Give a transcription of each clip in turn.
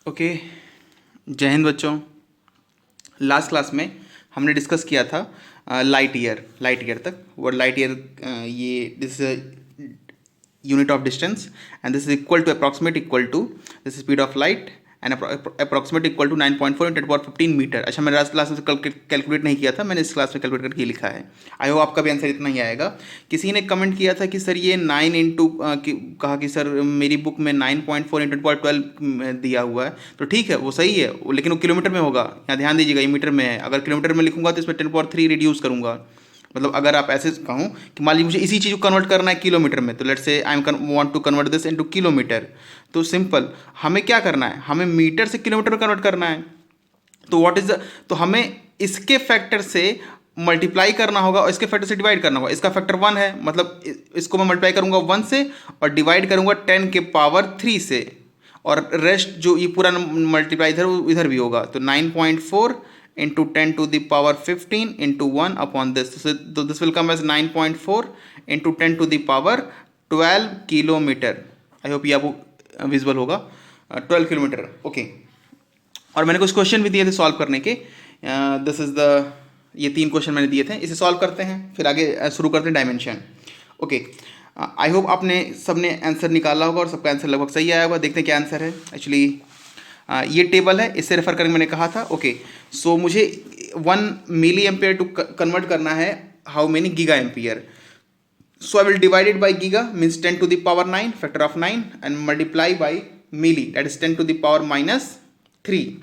Okay, जय हिंद बच्चों। Last class में हमने डिस्कस किया था लाइट ईयर तक। वर्ड लाइट ईयर, ये this unit of distance and this is equal to approximate equal to this speed of light and approximate equal to 9.4 × 10⁻15 metre. अच्छा, मैंने लास्ट क्लास में calculate नहीं किया था, मैंने इस क्लास में कैलकुलेट करके लिखा है। आई होप आपका भी आंसर इतना ही आएगा। किसी ने कमेंट किया था कि सर ये 9 इंटू कहा कि सर मेरी बुक में 9.4 × 10⁻12 दिया हुआ है, तो ठीक है वो सही है, लेकिन वो किलोमीटर में होगा। यहाँ ध्यान दीजिएगा, ये मीटर में है। अगर किलोमीटर में लिखूंगा तो इसमें 10⁻3 रिड्यूस करूंगा। मतलब अगर आप ऐसे कहूँ कि मान लीजिए मुझे इसी चीज़ को कन्वर्ट करना है किलोमीटर में, तो let's say I am want to convert this into kilometre. तो सिंपल, हमें क्या करना है, हमें मीटर से किलोमीटर में कन्वर्ट करना है। तो व्हाट इज द, तो हमें इसके फैक्टर से मल्टीप्लाई करना होगा और इसके फैक्टर से डिवाइड करना होगा। इसका फैक्टर 1 है, मतलब इसको मैं मल्टीप्लाई करूंगा 1 से और डिवाइड करूंगा 10⁻3 से, और रेस्ट जो ये पूरा मल्टीप्लाई इधर भी होगा। तो 9.4 into 10⁻15 into 1 upon this. So this will come as 9.4 into 10⁻12 kilometre. I hope ये आपको विजुअल होगा। 12 किलोमीटर। ओके, और मैंने कुछ क्वेश्चन भी दिए थे सॉल्व करने के। दिस इज द, ये 3 क्वेश्चन मैंने दिए थे, इसे सॉल्व करते हैं फिर आगे शुरू करते हैं डायमेंशन। ओके, आई होप आपने सबने आंसर निकाला होगा और सबका आंसर लगभग सही आया होगा। देखते हैं क्या आंसर है। एक्चुअली ये टेबल है, इससे रेफर करके मैंने कहा था। ओके, सो मुझे 1 मिली एम्पियर टू कन्वर्ट करना है how many giga ampere. So I will divide it by giga, means 10⁻9 factor of 9 and multiply by milli, that is 10⁻³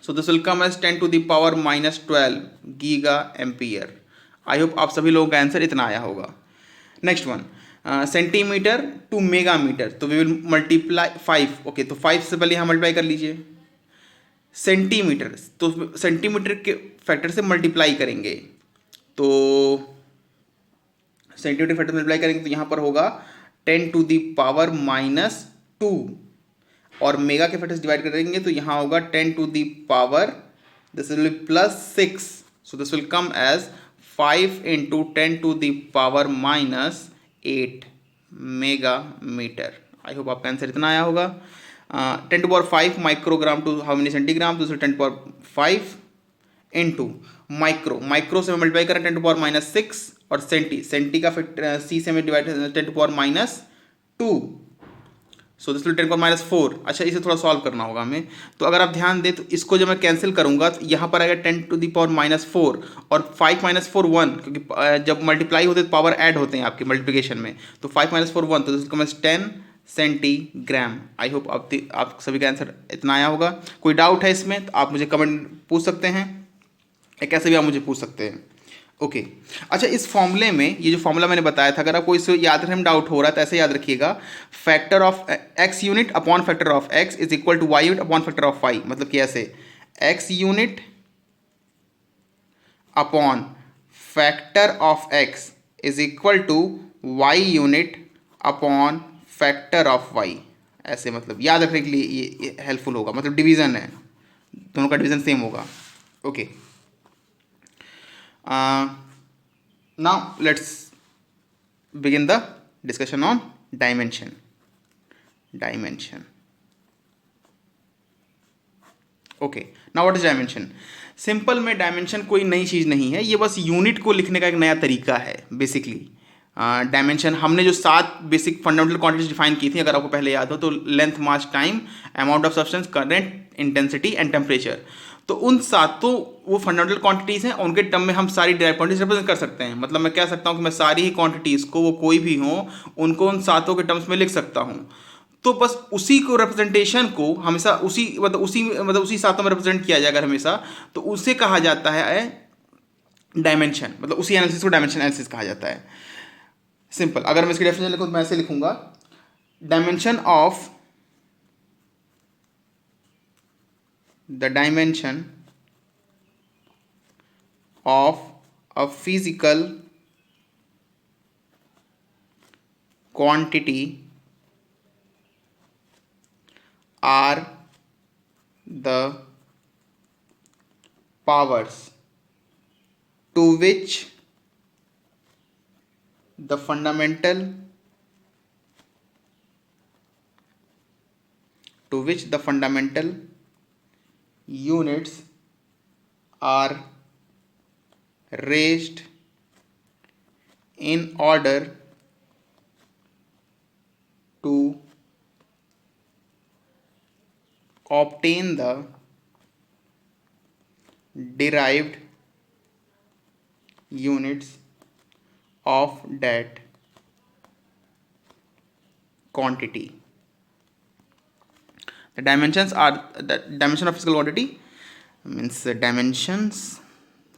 So this will come as 10⁻⁻12 giga ampere. I hope आप सभी लोगों का answer इतना आया होगा। Next one, centimetre to mega metre, तो we will multiply 5। Okay, तो 5 से पहले यहाँ मल्टीप्लाई कर लीजिए। सेंटीमीटर, तो सेंटीमीटर के फैक्टर से मल्टीप्लाई करेंगे, तो सेंटीमीटर फैक्टर मल्टीप्लाई करेंगे तो यहाँ पर होगा 10⁻⁻2, और मेगा के फैक्टर से डिवाइड करेंगे तो यहाँ होगा 10⁻, this will be +6। So this will come as 5 into 10⁻8 mega metre. I hope आपका आंसर इतना आया होगा। 10�5 microgram to how many centigram, तो 10�5 इंटू माइक्रो से मल्टीप्लाई करें 10⁻6, और सेंटी का फिर सी से में डिवाइड 10⁻2, सो दिस विल 10⁻4। अच्छा, इसे थोड़ा सॉल्व करना होगा हमें। तो अगर आप ध्यान दें तो इसको जब मैं कैंसिल करूंगा तो यहाँ पर आएगा 10⁻4 और 5 - 4 1, क्योंकि जब मल्टीप्लाई होते तो पावर ऐड होते हैं आपके मल्टीप्लिकेशन में, तो 5 - 4 1, तो this will come as 10 centigram. I hope आप सभी का आंसर इतना आया होगा। कोई डाउट है इसमें तो आप मुझे कमेंट पूछ सकते हैं, या कैसे भी आप मुझे पूछ सकते हैं। ओके, अच्छा, इस फॉर्मूले में ये जो फॉर्मूला मैंने बताया था, अगर आपको इसे याद रखने में डाउट हो रहा है तो ऐसे याद रखिएगा, factor of X unit upon factor of X is equal to Y unit upon factor of Y. मतलब कि ऐसे X unit upon factor of X is equal to Y unit upon factor of Y. ऐसे मतलब याद रखने के लिए ये हेल्पफुल होगा, मतलब डिवीजन है, दोनों का डिवीजन सेम होगा। Okay, now let's begin the discussion on dimension. Okay, now what is dimension? Simple में डायमेंशन कोई नई चीज़ नहीं है, ये बस यूनिट को लिखने का एक नया तरीका है। बेसिकली डायमेंशन हमने जो 7 बेसिक फंडामेंटल क्वांटिटीज डिफाइन की थी, अगर आपको पहले याद हो तो length, mass, time, amount of substance, current, intensity and temperature. तो उन सातों वो फंडामेंटल क्वांटिटीज़ हैं, उनके टर्म में हम सारी डायरेक्ट क्वांटिटीज रिप्रेजेंट कर सकते हैं। मतलब मैं कह सकता हूँ कि मैं सारी ही क्वांटिटीज़ को, वो कोई भी हो, उनको उन सातों के टर्म्स में लिख सकता हूँ। तो बस उसी को रिप्रेजेंटेशन को हमेशा उसी सातों में रिप्रेजेंट किया जाएगा हमेशा, तो उसे कहा जाता है डायमेंशन। मतलब उसी एनालिसिस को डायमेंशन एनालिसिस कहा जाता है। सिंपल, अगर मैं इसकी डेफिनेशन लिखूँ तो मैं ऐसे लिखूंगा, dimension of the dimension of a physical quantity are the powers to which the fundamental to which the fundamental units are raised in order to obtain the derived units of that quantity. The dimensions are the dimension of physical quantity means the dimensions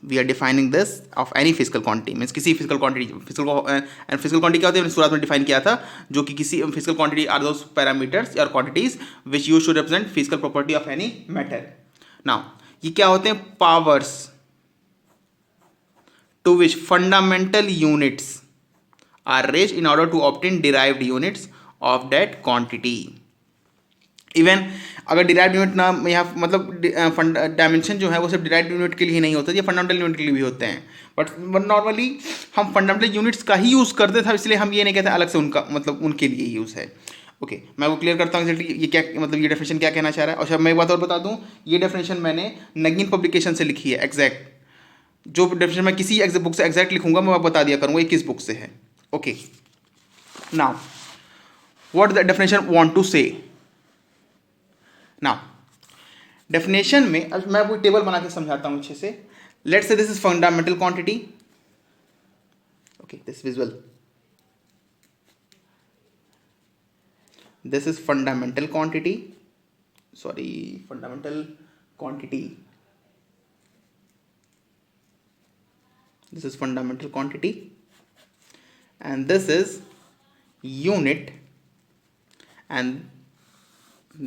we are defining this of any physical quantity means किसी physical quantity and physical quantity क्या होती है मैंने शुरुआत में define किया था जो कि किसी physical quantity are those parameters or quantities which used to represent physical property of any matter. Now ये क्या होते हैं powers to which fundamental units are raised in order to obtain derived units of that quantity. Even अगर derived unit ना यहाँ मतलब dimension जो है वो सिर्फ डिराइव्ड यूनिट के लिए नहीं होता, ये फंडामेंटल यूनिट के लिए भी होते हैं, बट नॉर्मली हम फंडामेंटल यूनिट्स का ही यूज़ करते थे, इसलिए हम ये नहीं कहते अलग से उनका मतलब उनके लिए यूज़ है. ओके मैं वो क्लियर करता हूँ एग्जैक्टली ये क्या मतलब ये डेफिनेशन क्या कहना चाह रहा है. अच्छा मैं एक बात और बता दूँ, ये डेफिनेशन मैंने नगीन पब्लिकेशन से लिखी है. एग्जैक्ट जो डेफिनेशन मैं किसी बुक से एग्जैक्ट लिखूंगा मैं बता दिया करूँगा ये किस बुक से है. Okay now what the definition want to say. Now definition में अब मैं कोई टेबल बना के समझाता हूं अच्छे से. Let's say this is fundamental quantity. Okay this visual, this is fundamental quantity, sorry fundamental quantity, this is fundamental quantity and this is unit and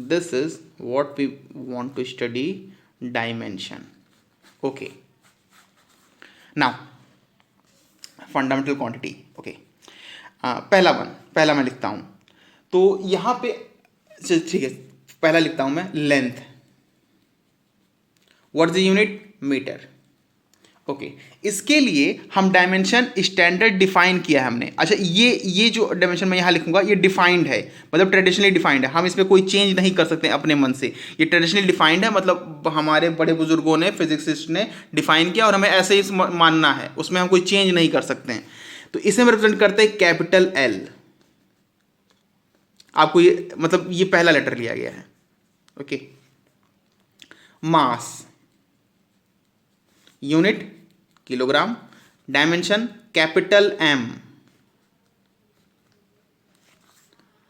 this is what we want to study, dimension. Okay now fundamental quantity. okay पहला मैं लिखता हूं तो यहां पे ठीक है, पहला लिखता हूं मैं length. What is the unit? Metre. Okay इसके लिए हम डायमेंशन स्टैंडर्ड डिफाइन किया है हमने. अच्छा ये जो डायमेंशन मैं यहाँ लिखूंगा ये डिफाइंड है, मतलब ट्रेडिशनली डिफाइंड है, हम इसमें कोई चेंज नहीं कर सकते अपने मन से. ये ट्रेडिशनली डिफाइंड है, मतलब हमारे बड़े बुजुर्गों ने फिजिक्सिस्ट ने डिफाइन किया और हमें ऐसे ही मानना है, उसमें हम कोई चेंज नहीं कर सकते हैं. तो इसे हम रिप्रेजेंट करते हैं कैपिटल एल. आपको ये मतलब ये पहला लेटर लिया गया है. Okay mass unit kilogram, dimension capital M,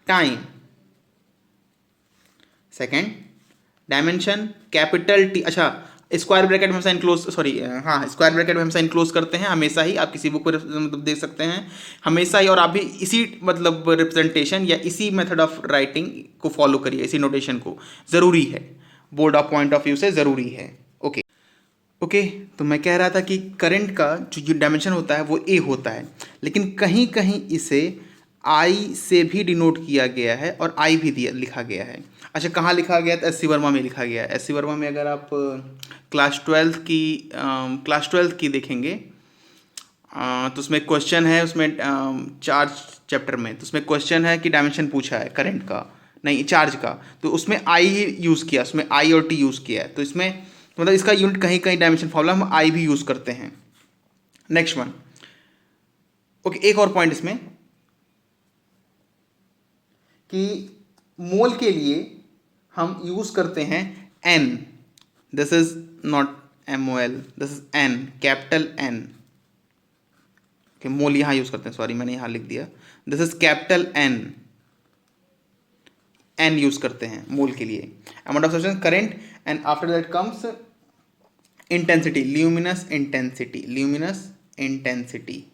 time second, dimension capital T. अच्छा स्क्वायर ब्रैकेट में हमेशा इनक्लोज स्क्वायर ब्रैकेट में हमेशा इनक्लोज करते हैं हमेशा ही. आप किसी बुक पर मतलब देख सकते हैं हमेशा ही, और आप भी इसी मतलब रिप्रेजेंटेशन या इसी मेथड ऑफ राइटिंग को फॉलो करिए, इसी नोटेशन को. ज़रूरी है, board of point of view से ज़रूरी है. ओके तो मैं कह रहा था कि करंट का जो डायमेंशन होता है वो ए होता है, लेकिन कहीं कहीं इसे आई से भी डिनोट किया गया है और आई भी दिया लिखा गया है. अच्छा कहाँ लिखा गया? तो एस सी वर्मा में लिखा गया है. एस सी वर्मा में अगर आप क्लास ट्वेल्थ की देखेंगे तो उसमें क्वेश्चन है, उसमें 4 चैप्टर में, तो उसमें क्वेश्चन है कि डायमेंशन पूछा है करंट का, नहीं चार्ज का, तो उसमें आई यूज़ किया, उसमें आई और टी यूज़ किया है. तो इसमें मतलब इसका यूनिट कहीं कहीं डायमेंशन फॉर्मूला हम आई भी यूज़ करते हैं. Next one. ओके एक और पॉइंट इसमें कि मोल के लिए हम यूज़ करते हैं N. This is not MOL, this is N, capital N. Okay mole यहाँ यूज़ करते हैं, सॉरी मैंने यहाँ लिख दिया. This is capital N use करते हैं मोल के लिए. Amount of substance current and after that comes intensity, luminous intensity.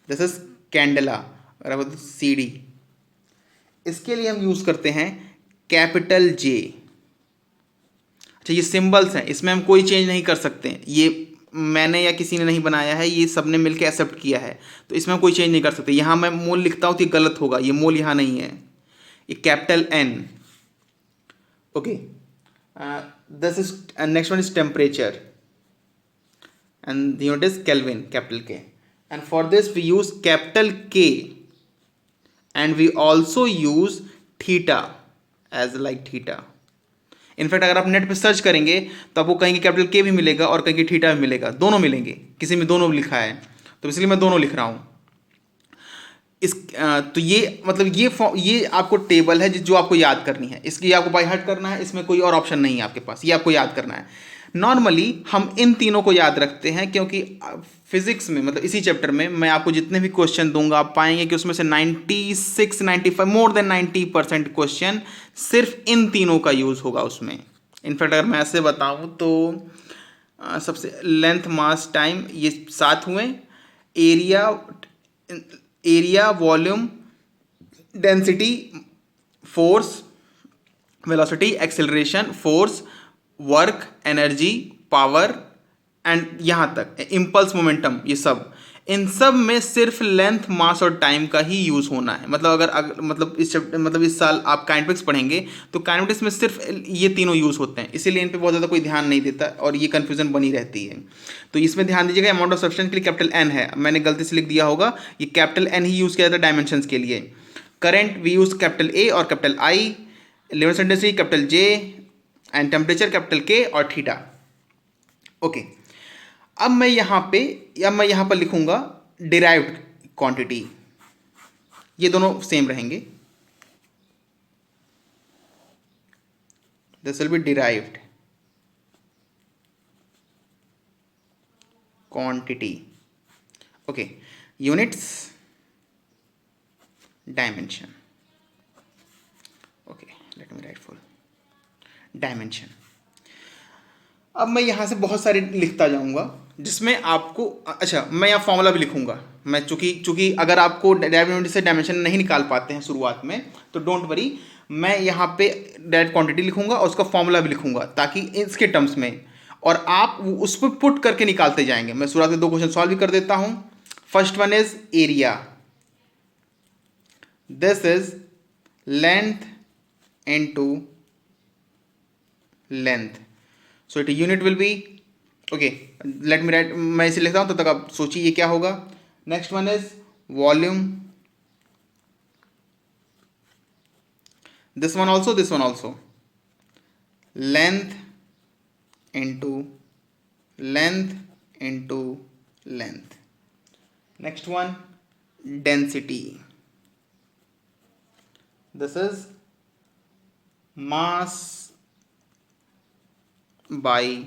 This is candela बराबर CD. इसके लिए हम यूज़ करते हैं कैपिटल J. अच्छा ये सिंबल्स हैं, इसमें हम कोई चेंज नहीं कर सकते, ये मैंने या किसी ने नहीं बनाया है, ये सबने मिलकर एक्सेप्ट किया है, तो इसमें हम कोई चेंज नहीं कर सकते. यहाँ मैं मोल लिखता हूँ तो ये गलत होगा, ये मोल यहाँ नहीं है, ये capital N. Okay this is next one is temperature and the unit is Kelvin, capital K. And for this we use capital K and we also use theta, as like theta. In fact अगर आप net पे search करेंगे तो आपको कहीं capital के भी मिलेगा और कहीं थीटा भी मिलेगा, दोनों मिलेंगे, किसी में दोनों लिखा है, तो इसलिए मैं दोनों लिख रहा हूँ। तो ये मतलब ये आपको टेबल है जो आपको याद करनी है, इसकी आपको बाय हार्ट करना है, इसमें कोई और ऑप्शन नहीं है आपके पास, ये आपको याद करना है। नॉर्मली हम इन तीनों को याद रखते हैं क्योंकि फिजिक्स में मतलब इसी चैप्टर में मैं आपको जितने भी क्वेश्चन दूंगा आप पाएंगे कि उसमें से 96 95 मोर देन 90% क्वेश्चन सिर्फ इन तीनों का यूज होगा उसमें। इनफैक्ट अगर मैं ऐसे बताऊं तो सबसे लेंथ मास टाइम ये 7 हुए, area area volume density force velocity acceleration force work energy power and यहाँ तक इम्पल्स मोमेंटम, ये सब इन सब में सिर्फ लेंथ मास और टाइम का ही यूज होना है। मतलब अगर मतलब इस साल आप काइनेटिक्स पढ़ेंगे तो काइनेटिक्स में सिर्फ ये तीनों यूज होते हैं, इसीलिए इन पे बहुत ज़्यादा कोई ध्यान नहीं देता और ये कन्फ्यूजन बनी रहती है। तो इसमें ध्यान दीजिएगा, अमाउंट ऑफ सब्सटेंस के लिए कैपिटल एन है, मैंने गलती से लिख दिया होगा, ये कैपिटल एन ही यूज किया जाता है डायमेंशन के लिए। Current we use capital A और कैपिटल आई, लेवल सेंटेंसी capital J and temperature capital K और थीटा। ओके, अब मैं यहाँ पर लिखूंगा डिराइव्ड क्वांटिटी, ये दोनों सेम रहेंगे, this will B derived quantity. Okay, units dimension. Okay, let me right full dimension. अब मैं यहाँ से बहुत सारे लिखता जाऊँगा जिसमें आपको, अच्छा मैं यहाँ फॉर्मूला भी लिखूंगा, मैं चूंकि अगर आपको डायरेक्ट से डायमेंशन नहीं निकाल पाते हैं शुरुआत में तो डोंट वरी, मैं यहाँ पे डायरेक्ट क्वांटिटी लिखूंगा और उसका फॉर्मूला भी लिखूंगा ताकि इसके टर्म्स में, और आप उस पर पुट करके निकालते जाएंगे। मैं शुरुआत में 2 क्वेश्चन सॉल्व भी कर देता हूँ। First one is area, this is length into length, so it unit will be, okay let me right, मैं इसे लिखता हूं तब तक आप सोचिए ये क्या होगा। Next one is volume, this one also length into length. Next one density, this is mass by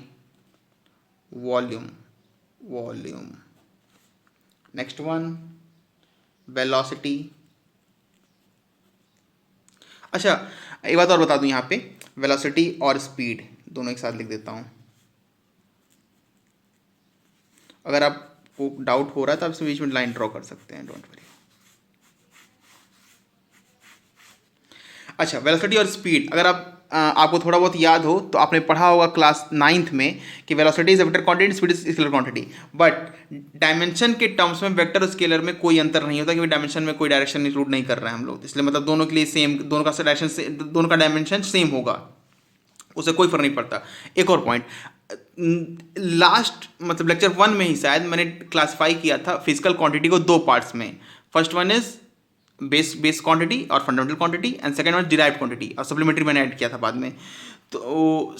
volume. Next one velocity. अच्छा एक बात और बता दूं, यहाँ पे वेलोसिटी और स्पीड दोनों एक साथ लिख देता हूं, अगर आपको डाउट हो रहा है तो आप इसमें बीच में लाइन ड्रॉ कर सकते हैं, डोंट वरी। अच्छा, वेलोसिटी और स्पीड, अगर आपको थोड़ा बहुत याद हो तो आपने पढ़ा होगा क्लास 9th में कि velocity is vector quantity, speed is scalar quantity, but dimension के टर्म्स में वेक्टर और स्केलर में कोई अंतर नहीं होता क्योंकि डायमेंशन में कोई डायरेक्शन इंक्लूड नहीं कर रहे हैं हम लोग, इसलिए मतलब दोनों के लिए सेम, दोनों का डायमेंशन सेम होगा, उसे कोई फर्क नहीं पड़ता। एक और पॉइंट, लास्ट मतलब लेक्चर 1 में ही शायद मैंने क्लासीफाई किया था फिजिकल क्वांटिटी को 2 पार्ट्स में, first one is base quantity और fundamental quantity and second one derived quantity, और सप्लीमेंट्री मैंने ऐड किया था बाद में। तो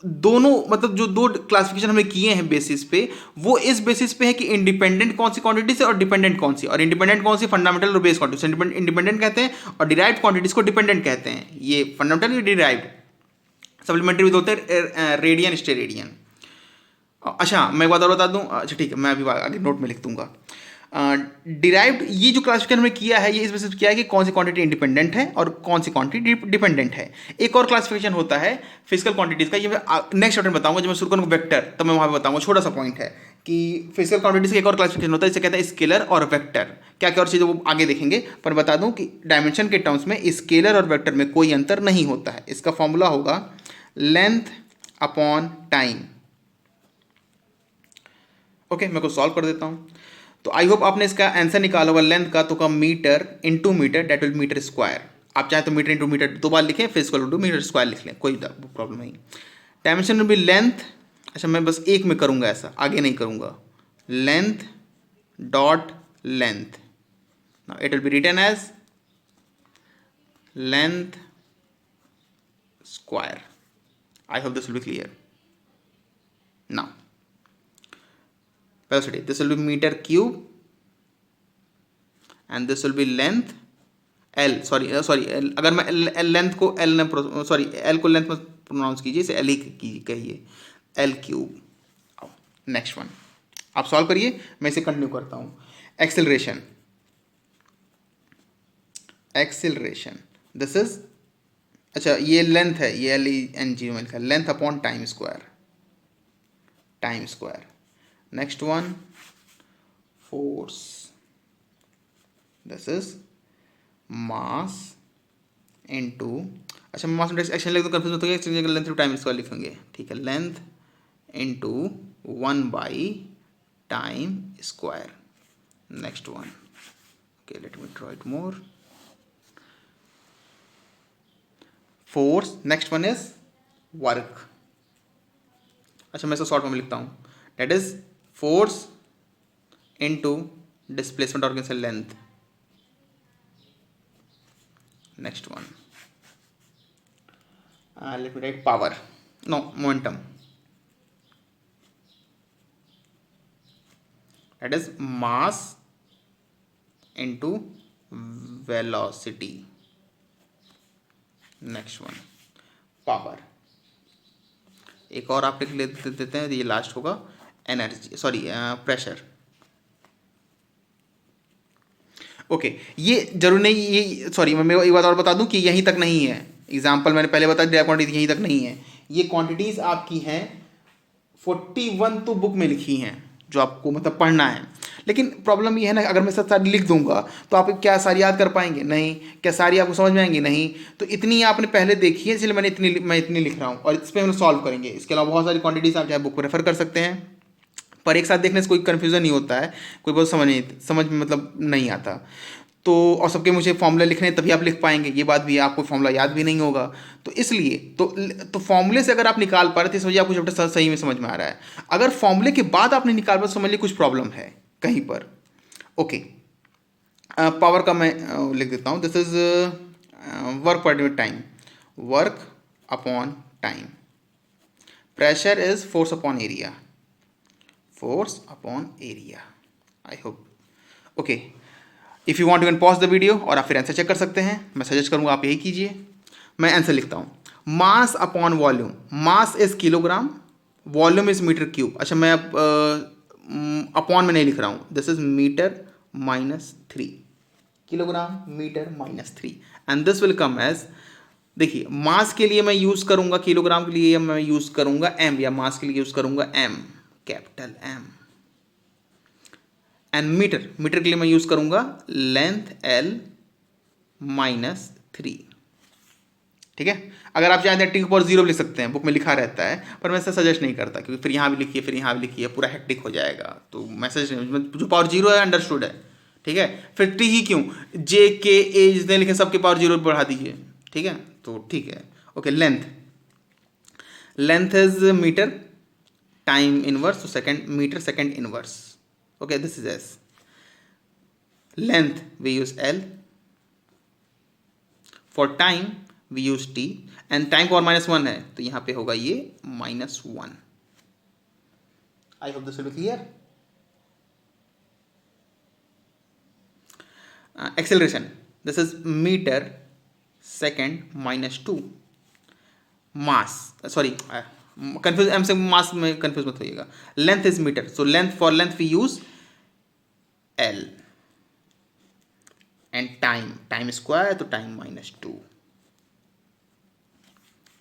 दोनों मतलब जो 2 क्लासिफिकेशन हमने किए हैं बेसिस पे, वो इस बेसिस पे है कि इंडिपेंडेंट कौन सी क्वांटिटी से और डिपेंडेंट कौन सी, और इंडिपेंडेंट कौन सी फंडामेंटल और बेस क्वांटिटी से इंडिपेंडेंट कहते हैं और डिराइव्ड क्वांटिटीज को डिपेंडेंट कहते हैं, ये फंडामेंटल डिराइव्ड। सप्लीमेंट्री भी होते हैं रेडियन स्टेरेडियन। अच्छा मैं एक बात और बता दूं, अच्छा ठीक है मैं अभी आगे नोट में लिख दूंगा। डिराइव्ड ये जो क्लासिफिकेशन हमने किया है ये इस बेसिस किया है कि कौन सी क्वांटिटी इंडिपेंडेंट है और कौन सी क्वांटिटी डिपेंडेंट है। एक और क्लासिफिकेशन होता है फिजिकल क्वांटिटीज का, ये मैं नेक्स्ट चैप्टर में बताऊंगा, जब मैं शुरू करूंगा वेक्टर तब मैं वहां पे बताऊंगा। छोटा सा पॉइंट है कि फिजिकल क्वांटिटीज का एक और क्लासिफिकेशन होता है, इसे कहते हैं स्केलर और वेक्टर। क्या क्या और चीज़ें वो आगे देखेंगे, पर बता दूं कि डायमेंशन के टर्म्स में स्केलर और वेक्टर में कोई अंतर नहीं होता है। इसका फॉर्मूला होगा लेंथ अपॉन टाइम। ओके मैं कुछ सॉल्व कर देता हूं। तो आई होप आपने इसका आंसर निकाला होगा लेंथ का, तो का metre into metre that will metre square. आप चाहे तो मीटर इंटू मीटर 2 बार लिखें, फिर इसको इंटू मीटर स्क्वायर लिख लें, कोई प्रॉब्लम नहीं। डायमेंशन विल बी लेंथ, अच्छा मैं बस एक में करूंगा ऐसा, आगे नहीं करूंगा, length dot length, now it will be written as length square. I hope this will be clear. Now, velocity, this will be meter cube and this will be length L, sorry L, अगर मैं length को L ने sorry L को length में pronounce कीजिए, इसे L ही कहिए, L cube. Next one आप सॉल्व करिए, मैं इसे कंटिन्यू करता हूँ. एक्सेलरेशन, एक्सेलरेशन दिस इज, अच्छा ये लेंथ है, ये LENG में लिखा, length upon time square, time square. Next one force, this is mass into, अच्छा मास इंटू एक्शन लिख दो, कंफ्यूज मत होइए, लेंथ टाइम स्क्वायर लिखेंगे, ठीक है. लेंथ इनटू 1/टाइम square. Next one, okay let me draw it more. Force, next one is work. अच्छा मैं इसको शॉर्ट में लिखता हूँ, that is force into displacement और कैसे length. Next one let me write power, no momentum, that is mass into velocity. Next one power. एक और आप लिख देते हैं, ये लास्ट होगा एनर्जी, सॉरी प्रेशर. ओके ये जरूर नहीं, ये सॉरी मैं एक बात और बता दूं कि यहीं तक नहीं है. एग्जाम्पल मैंने पहले बताया, डायरेक्ट क्वांटिटी यहीं तक नहीं है. ये क्वांटिटीज आपकी हैं 41 तो बुक में लिखी हैं जो आपको मतलब पढ़ना है. लेकिन प्रॉब्लम ये है ना, अगर मैं सब सारी लिख दूंगा तो आप क्या सारी याद कर पाएंगे? नहीं. क्या सारी आपको समझ में आएंगी? नहीं. तो इतनी आपने पहले देखी है, इसलिए मैं इतनी लिख रहा हूँ और इस पर हम सॉल्व करेंगे. इसके अलावा बहुत सारी क्वांटिटीज आप चाहे बुक को रेफर कर सकते हैं, पर एक साथ देखने से कोई कन्फ्यूजन नहीं होता है, कोई बहुत समझ में मतलब नहीं आता. तो और सबके मुझे फॉर्मूला लिखने तभी आप लिख पाएंगे, ये बात भी है, आपको फॉर्मूला याद भी नहीं होगा. तो इसलिए तो फॉर्मूले से अगर आप निकाल पा रहे थे, समझिए आपको चैप्टर सही में समझ में आ रहा है. अगर फॉर्मूले के बाद आपने निकाल पा, समझ लीजिए कुछ प्रॉब्लम है कहीं पर. ओके पावर का मैं लिख देता हूँ. This is work per unit time, work upon time. Pressure is force upon area, force upon area. I hope okay. If you want you can pause the video और आप फिर आंसर चेक कर सकते हैं. मैं सजेस्ट करूंगा आप यही कीजिए. मैं आंसर लिखता हूँ. Mass upon volume, mass is kilogram, volume is metre cube. अच्छा मैं अपॉन में नहीं लिख रहा हूँ, this is metre -3, kilogram metre -3 and this will come as, देखिए मास के लिए मैं यूज़ करूंगा, किलोग्राम के लिए मैं यूज़ करूंगा M, या मास के लिए यूज़ करूंगा M, capital M. And metre के लिए मैं यूज़ करूंगा लेंथ L -3. ठीक है. अगर आप चाहते हैं टी पावर 0 लिख सकते हैं, बुक में लिखा रहता है, पर मैं ऐसा सजेस्ट नहीं करता क्योंकि फिर यहाँ भी लिखिए फिर यहाँ भी लिखिए, पूरा हेक्टिक हो जाएगा. तो मैसेज जो पावर 0 है अंडरस्टूड है. ठीक है. फिर टी ही क्यों, J K A जितने लिखे सबके पावर 0 बढ़ा दीजिए. ठीक है. तो ठीक है. Okay length is metre, time inverse, तो second metre second inverse. Okay, this is S. Length we use L. For time we use T. And time power -1 है, तो यहाँ पे होगा ये -1. I hope this will be clear. Acceleration. This is meter second -2. Mass. Sorry. Confuse M से mass में confuse मत होइएगा. Length is metre, so length for length we use L. And time square, तो टाइम -2.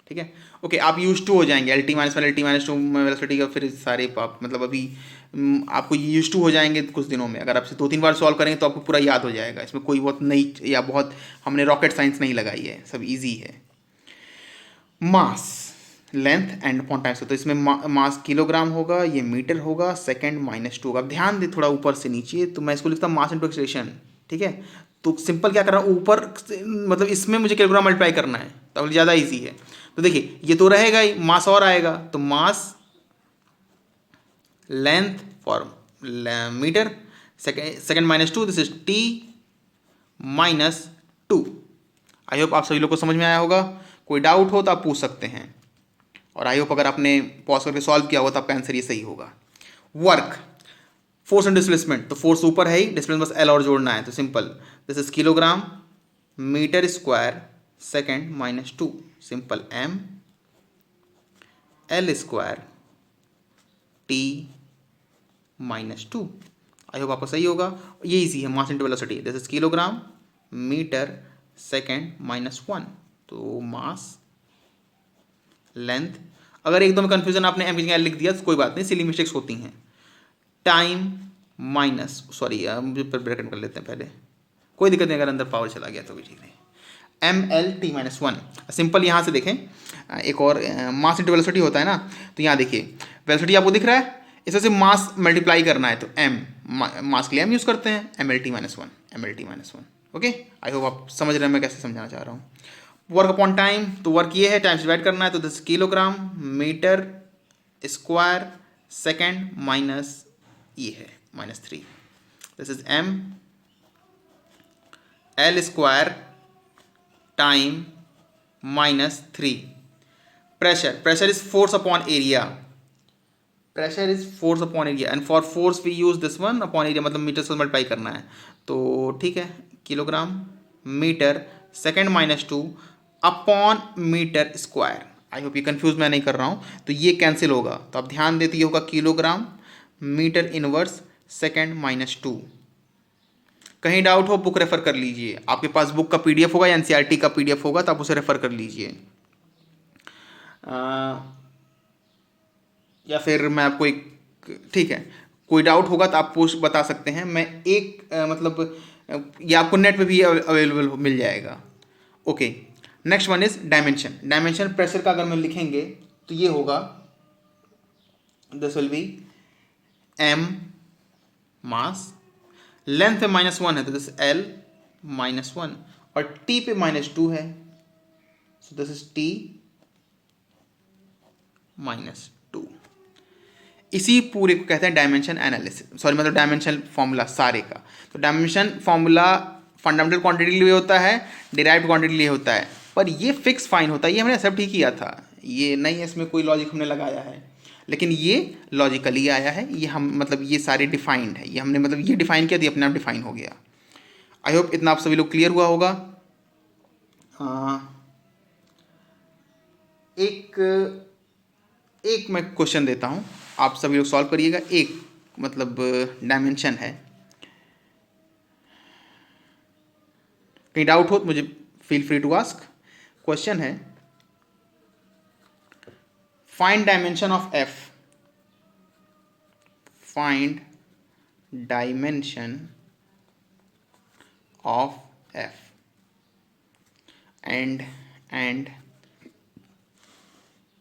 ठीक है. Okay आप use to हो जाएंगे, LT -1 LT -2 वेलोसिटी का, फिर सारे आप मतलब अभी आपको यूज टू हो जाएंगे कुछ दिनों में. अगर आपसे 2-3 बार सॉल्व करेंगे तो आपको पूरा याद हो जाएगा. इसमें कोई बहुत नई या बहुत हमने रॉकेट साइंस नहीं लगाई है, सब ईजी है. मास, लेंथ एंड अपॉन टाइम, तो इसमें मास किलोग्राम होगा, ये मीटर होगा, सेकंड -2 होगा. ध्यान दे थोड़ा ऊपर से नीचे, तो मैं इसको लिखता हूँ मास इंटू एक्सेलरेशन. ठीक है. तो सिंपल क्या कर रहा हूँ, ऊपर मतलब इसमें मुझे किलोग्राम मल्टीप्लाई करना है, तो ज़्यादा इजी है. तो देखिए ये तो रहेगा ही, मास और आएगा, तो mass length for metre second -2, this is T -2 I hope आप सभी लोग को समझ में आया होगा। कोई डाउट हो तो आप पूछ सकते हैं, और आई होप अगर आपने पॉज करके सॉल्व किया होगा तो आपका आंसर ये सही होगा। वर्क, फोर्स एंड डिस्प्लेसमेंट, तो फोर्स ऊपर है ही, डिस्प्लेसमेंट बस एल और जोड़ना है, तो simple, this is kilogram metre square second minus 2, simple M L square T minus 2। I hope आपका सही होगा। ये इजी है, mass into velocity, this is kilogram metre second minus 1, तो मास लेंथ, अगर एकदम कंफ्यूजन आपने एम की जगह लिख दिया तो कोई बात नहीं, सिली मिस्टेक्स होती हैं। टाइम माइनस, सॉरी मुझे ब्रैकेट कर लेते हैं पहले, कोई दिक्कत नहीं, अगर अंदर पावर चला गया तो भी ठीक है। M L T minus 1, simple यहाँ से देखें, एक और मास इंटू वेलोसिटी होता है ना, तो यहाँ देखिए वेलोसिटी आपको दिख रहा है, इसमें से मास मल्टीप्लाई करना है, तो एम मास के लिए एम यूज़ करते हैं, M L T minus 1, M L T minus 1। Okay, I hope आप समझ रहे हैं मैं कैसे समझाना चाह रहा हूँ। वर्क अपॉन टाइम, तो वर्क ये है, टाइम से डिवाइड करना है, तो this kilogram metre square second minus ये है minus 3, this is M L square time minus 3। Pressure, pressure is force upon area, pressure is force upon area, and for force we use this one upon area, मतलब metre से multiply करना है, तो ठीक है, kilogram metre second minus 2 upon metre square. I hope ये confuse मैं नहीं कर रहा हूँ, तो ये कैंसिल होगा, तो आप ध्यान देते ये होगा kilogram metre inverse second minus 2। कहीं डाउट हो बुक रेफर कर लीजिए, आपके पास बुक का पीडीएफ होगा या एनसीईआरटी का पीडीएफ होगा, तो आप उसे रेफर कर लीजिए। या फिर मैं आपको एक, ठीक है, कोई डाउट होगा तो आप पूछ बता सकते हैं, मैं एक मतलब ये आपको नेट पे भी अवेलेबल मिल जाएगा। Okay, next one is dimension. Dimension pressure का अगर मैं लिखेंगे तो ये होगा, this will be M mass, length पे -1 है तो दिस एल -1, और टी पे -2 है, सो दिस इज टी -2। इसी पूरे को कहते हैं डायमेंशन एनालिसिस, सॉरी मतलब डायमेंशन फॉर्मूला सारे का। तो डायमेंशन फॉर्मूला फंडामेंटल क्वांटिटी के लिए होता है, डिराइव्ड क्वांटिटी के लिए होता है, पर ये फिक्स फाइन होता है, ये हमने एक्सेप्ट ही किया था, ये नहीं है इसमें कोई लॉजिक हमने लगाया है, लेकिन ये लॉजिकली आया है, ये हम मतलब ये सारे डिफाइंड है, ये हमने मतलब ये डिफाइन किया तो ये अपने आप डिफाइन हो गया। आई होप इतना आप सभी लोग क्लियर हुआ होगा। एक मैं क्वेश्चन देता हूँ, आप सभी लोग सॉल्व करिएगा। एक मतलब डायमेंशन है, कहीं डाउट हो तो मुझे feel free to ask. Question है, find dimension of F, find dimension of F and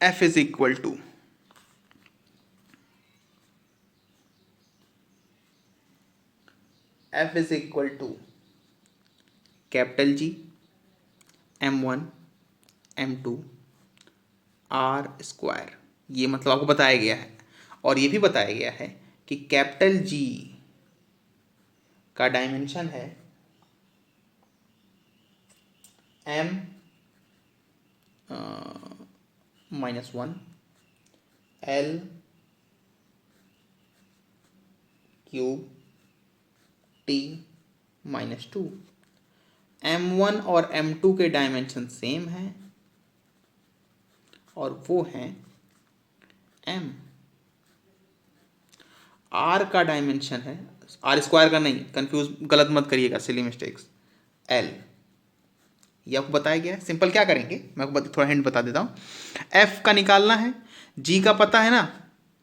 F is equal to F is equal to capital G M1 M2 R square, ये मतलब आपको बताया गया है, और ये भी बताया गया है कि कैपिटल G का डायमेंशन है M -1 L cube T -2। M1 और M2 के डायमेंशन सेम हैं और वो हैं M। R का डायमेंशन है, R स्क्वायर का नहीं, कंफ्यूज गलत मत करिएगा, सिली मिस्टेक्स, L, ये आपको बताया गया है। सिंपल क्या करेंगे, मैं आपको थोड़ा हिंट बता देता हूँ। F का निकालना है, G का पता है ना,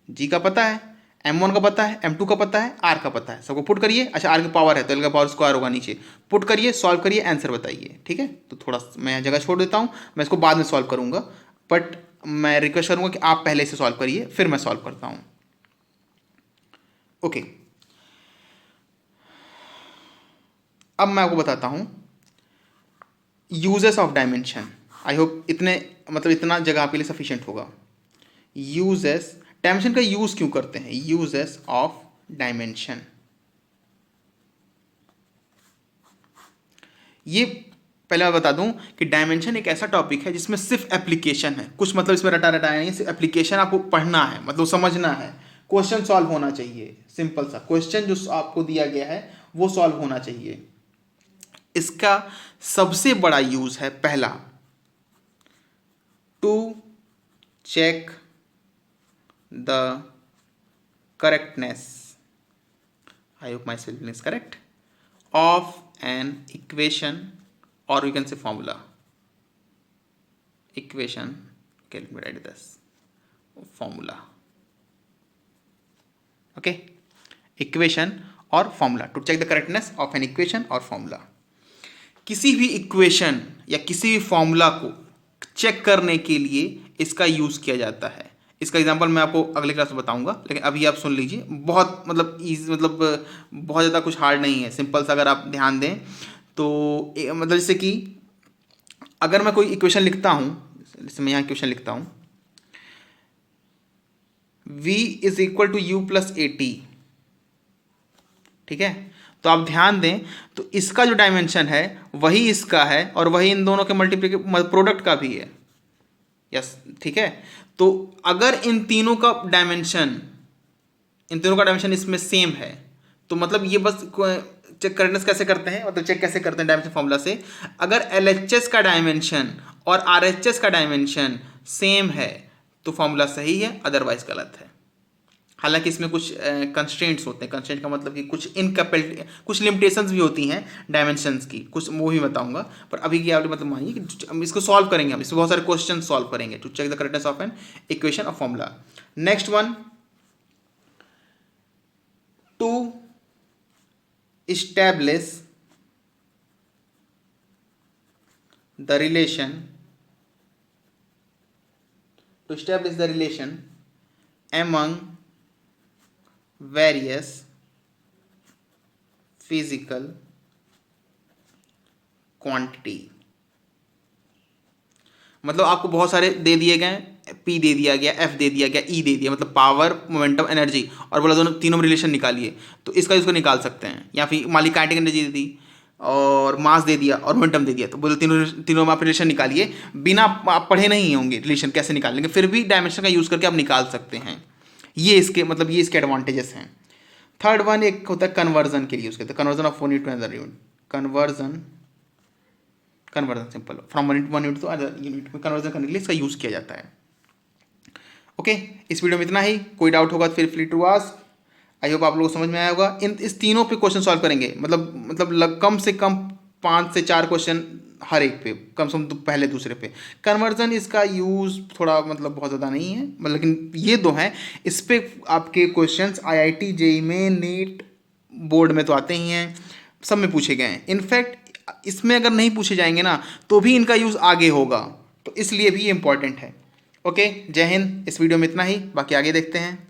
G का पता है, M1 का पता है, M2 का पता है, R का पता है, सबको पुट करिए। अच्छा R की पावर है तो L का पावर स्क्वायर होगा नीचे, पुट करिए, सॉल्व करिए, आंसर बताइए, ठीक है। तो थोड़ा मैं जगह छोड़ देता हूँ, मैं इसको बाद में सॉल्व करूँगा, बट मैं रिक्वेस्ट करूँगा कि आप पहले से सॉल्व करिए फिर मैं सॉल्व करता हूँ। ओके, अब मैं आपको बताता हूँ uses of dimension. I hope इतने मतलब इतना जगह आपके लिए सफिशिएंट होगा। यूजेस, डायमेंशन का यूज क्यों करते हैं, यूजेस ऑफ डायमेंशन, ये पहले मैं बता दूं कि डायमेंशन एक ऐसा टॉपिक है जिसमें सिर्फ एप्लीकेशन है, कुछ मतलब इसमें रटा रटाया नहीं, सिर्फ एप्लीकेशन आपको पढ़ना है, मतलब समझना है, क्वेश्चन सॉल्व होना चाहिए, सिंपल सा क्वेश्चन जो आपको दिया गया है वो सॉल्व होना चाहिए। इसका सबसे बड़ा यूज है पहला, to check the correctness, I hope my spelling is correct, of an equation or you can say formula, equation, okay, let me write this, formula, okay, equation और formula, to check the correctness of an equation और formula। किसी भी equation या किसी भी formula को check करने के लिए इसका यूज किया जाता है। इसका एग्जांपल मैं आपको अगले क्लास में बताऊंगा, लेकिन अभी आप सुन लीजिए, बहुत मतलब बहुत ज़्यादा कुछ हार्ड नहीं है, सिंपल सा अगर आप ध्यान दें तो मतलब जैसे कि अगर मैं कोई इक्वेशन लिखता हूं, जैसे मैं यहाँ इक्वेशन लिखता हूं, v is equal to U plus A T, ठीक है, तो आप ध्यान दें तो इसका जो डायमेंशन है वही इसका है और वही इन दोनों के प्रोडक्ट का भी है, यस, ठीक है। तो अगर इन तीनों का डायमेंशन इसमें सेम है तो मतलब ये बस चेक करेक्टनेस कैसे करते हैं, मतलब चेक कैसे करते हैं डायमेंशन फॉर्मूला से, अगर LHS का डायमेंशन और RHS का डायमेंशन सेम है तो फॉर्मूला सही है, अदरवाइज गलत है। हालांकि इसमें कुछ कंस्ट्रेंट्स होते हैं, कंस्ट्रेंट का मतलब कि कुछ लिमिटेशंस भी होती हैं डायमेंशंस की, कुछ वो भी बताऊंगा, पर अभी की मतलब मानिए कि हम इसको सॉल्व करेंगे, हम इसमें बहुत सारे क्वेश्चन सॉल्व करेंगे to check the correctness of an equation और formula. Next one, to establish the relation among various physical quantity, मतलब आपको बहुत सारे दे दिए गए, P दे दिया गया, F दे दिया गया, E दे दिया, मतलब पावर, मोमेंटम, एनर्जी, और बोला दोनों तीनों में रिलेशन निकालिए, तो इसका इसको निकाल सकते हैं। या फिर मान ली काइनेटिक एनर्जी दे दी और मास दे दिया और मोमेंटम दे दिया, तो बोले तीनों में आप रिलेशन निकालिए, बिना आप पढ़े नहीं होंगे रिलेशन कैसे निकालेंगे, फिर भी डायमेंशन का यूज़ करके आप निकाल सकते हैं। ये इसके एडवांटेजेस हैं। थर्ड वन एक होता है कन्वर्जन के लिए यूज़ करते हैं, conversion of one unit to another unit, conversion simple, from one unit to other unit में कन्वर्जन करने के लिए इसका यूज़ किया जाता है। ओके, इस वीडियो में इतना ही, कोई डाउट होगा तो फिर free to ask. I hope आप लोगों को समझ में आया होगा। इस तीनों पे क्वेश्चन सॉल्व करेंगे, मतलब कम से कम 5 से 4 क्वेश्चन हर एक पे, कम से कम पहले दूसरे पे। कन्वर्जन इसका यूज़ थोड़ा मतलब बहुत ज़्यादा नहीं है, मतलब लेकिन ये दो हैं, इस पे आपके क्वेश्चंस IIT JEE में, नीट बोर्ड में तो आते ही हैं, सब में पूछे गए हैं। इनफैक्ट इसमें अगर नहीं पूछे जाएंगे ना तो भी इनका यूज़ आगे होगा, तो इसलिए भी ये इंपॉर्टेंट है। ओके, जय हिंद। इस वीडियो में इतना ही, बाकी आगे देखते हैं।